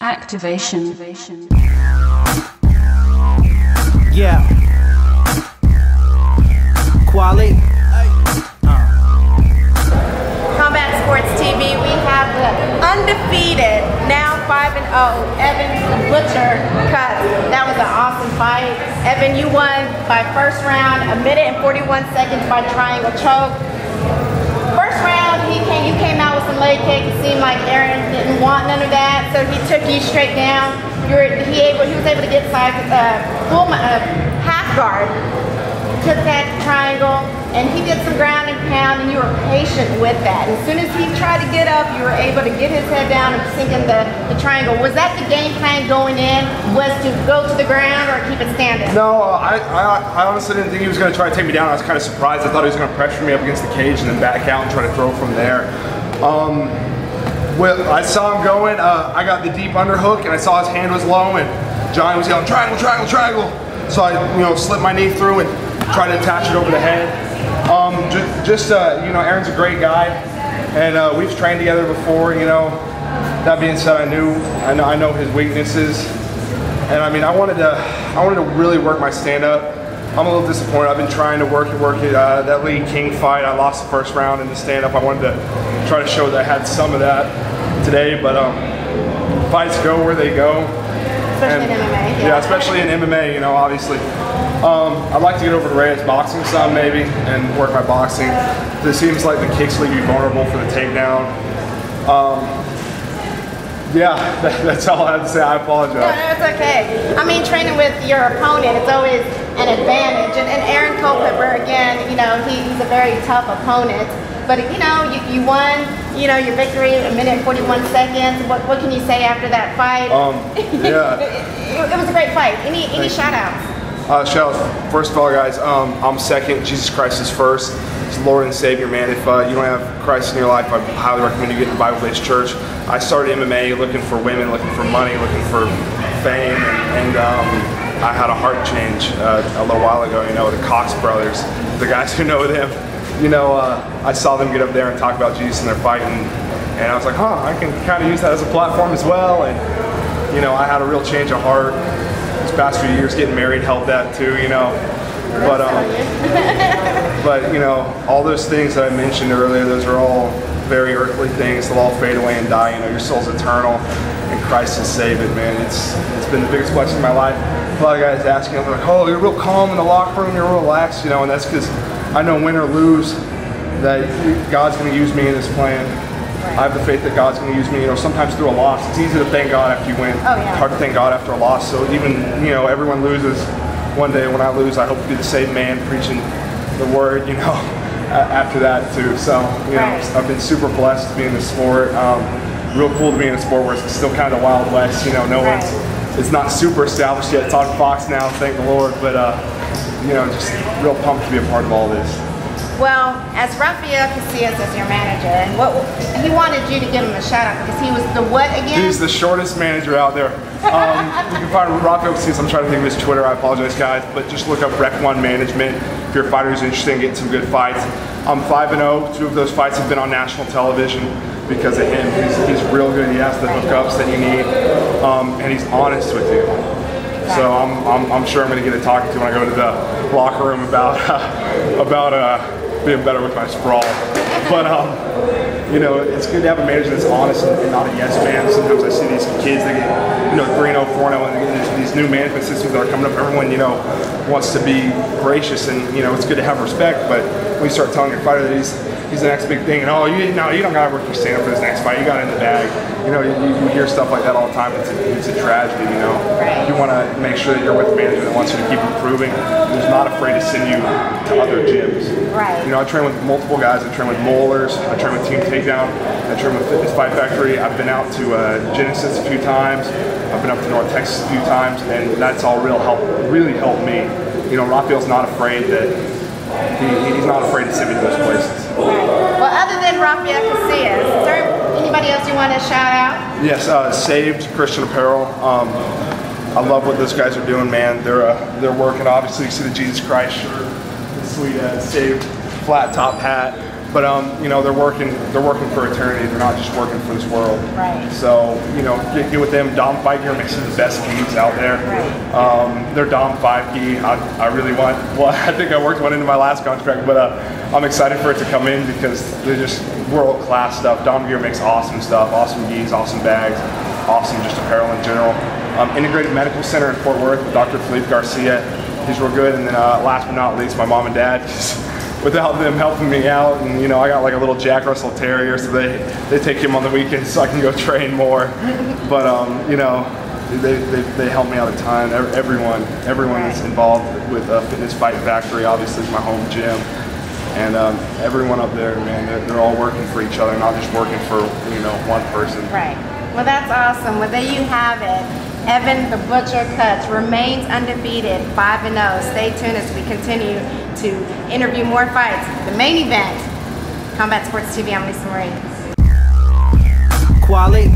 Activation. Yeah. Quality. Combat Sports TV, we have the undefeated, now 5-0, Evan the Butcher Cuts. That was an awesome fight. Evan, you won by first round, 1 minute and 41 seconds by triangle choke. First round, you came out with some leg kick. It seemed like Aaron didn't want none of that, so he took you straight down. He was able to get side half guard. Took that triangle, and he did some ground and pound, and you were patient with that. As soon as he tried to get up, you were able to get his head down and sink in the triangle. Was that the game plan going in, was to go to the ground or keep it standing? No, I honestly didn't think he was going to try to take me down. I was kind of surprised. I thought he was going to pressure me up against the cage and then back out and try to throw from there. Well, I saw him going. I got the deep underhook, and I saw his hand was low, and Johnny was yelling, triangle, triangle, triangle. So I, slipped my knee through and tried to attach it over the head. Aaron's a great guy, and we've trained together before. That being said, I know his weaknesses, and I mean, I wanted to really work my stand-up. I'm a little disappointed. I've been trying to work it. That Lee King fight, I lost the first round in the stand-up. I wanted to try to show that I had some of that today, but fights go where they go. Especially in MMA. Yeah, especially in MMA, obviously. I'd like to get over to Reyes boxing some maybe and work my boxing. It seems like the kicks leave you vulnerable for the takedown. Yeah, that's all I have to say. I apologize. No, it's okay. I mean, training with your opponent, it's always an advantage. And Aaron Culpepper, again, he's a very tough opponent. But you won, your victory, 1 minute and 41 seconds. What can you say after that fight? Yeah. it was a great fight. Any shout outs? Shout out, first of all, guys, I'm second. Jesus Christ is first. He's Lord and Savior, man. If you don't have Christ in your life, I highly recommend you get in a Bible-based church. I started MMA looking for women, looking for money, looking for fame, and I had a heart change a little while ago. The Cox brothers, the guys who know them. I saw them get up there and talk about Jesus and their fight, and I was like, I can kind of use that as a platform as well. And I had a real change of heart. These past few years, getting married helped that too. But all those things that I mentioned earlier, those are all very earthly things. They'll all fade away and die. Your soul's eternal, and Christ has saved it, man. It's been the biggest blessing of my life. A lot of guys asking, they're like, "Oh, you're real calm in the locker room. You're real relaxed," and that's because I know win or lose that God's going to use me in His plan. I have the faith that God's going to use me. Sometimes through a loss, it's easy to thank God after you win. Oh, yeah. It's hard to thank God after a loss. So even everyone loses. One day when I lose, I hope to be the same man preaching the word. After that too. So Right. I've been super blessed to be in the sport. Real cool to be in a sport where it's still kind of the Wild West. It's not super established yet. It's on Fox now, thank the Lord. But just real pumped to be a part of all this. Well, as Rafael Casillas as your manager, and he wanted you to give him a shout out because he was the what again? He's the shortest manager out there. You can find Rafael Casillas. I'm trying to think of his Twitter. I apologize, guys, but just look up Rec One Management if you're a fighter who's interested in getting some good fights. I'm 5-0. 2 of those fights have been on national television because of him. He's real good. He has the hookups that you need, and he's honest with you. So I'm sure I'm going to get a talking to when I go to the locker room about being better with my sprawl. But it's good to have a manager that's honest and not a yes man. Sometimes I see these kids that get 3-0, 4-0, and these new management systems that are coming up. Everyone wants to be gracious, and it's good to have respect. But when you start telling your fighter that he's the next big thing, and you don't gotta work your stand up for this next fight. You got it in the bag. You hear stuff like that all the time. It's a tragedy. Right. You want to make sure that you're with management that wants you to keep improving. Who's not afraid to send you to other gyms. Right. I train with multiple guys. I train with Bowlers. I train with Team Takedown. I train with Fitness Fight Factory. I've been out to Genesis a few times. I've been up to North Texas a few times, and that's all really helped me. Rafael's not afraid that he's not afraid to send me to those places. Well, other than Rafael Casillas, is there anybody else you want to shout out? Yes, Saved Christian Apparel. I love what those guys are doing, man. They're working. Obviously, you see the Jesus Christ shirt, the sweet Saved flat top hat. but you know, they're working for eternity. They're not just working for this world. Right. So, you know, get with them. Dom Fight Gear mixes the best geeks out there. Right. Their Dom 5 key, I really want. Well, I think I worked one into my last contract, but I'm excited for it to come in because they're just world class stuff. Dom Gear makes awesome stuff, awesome geeks, awesome bags, awesome just apparel in general. Integrated Medical Center in Fort Worth with Dr. Felipe Garcia. He's real good. And then last but not least, my mom and dad. Without them helping me out, and you know, I got like a little Jack Russell Terrier, so they take him on the weekends so I can go train more. But you know, they help me out a ton. Everyone that's involved with Fitness Fight Factory obviously is my home gym, and everyone up there, man, they're all working for each other, not just working for, you know, one person. Right. Well, that's awesome. Well, there you have it. Evan the Butcher Cuts remains undefeated, 5-0. Stay tuned as we continue to interview more fights. The main event, Combat Sports TV. I'm Lisa Marie. Quality.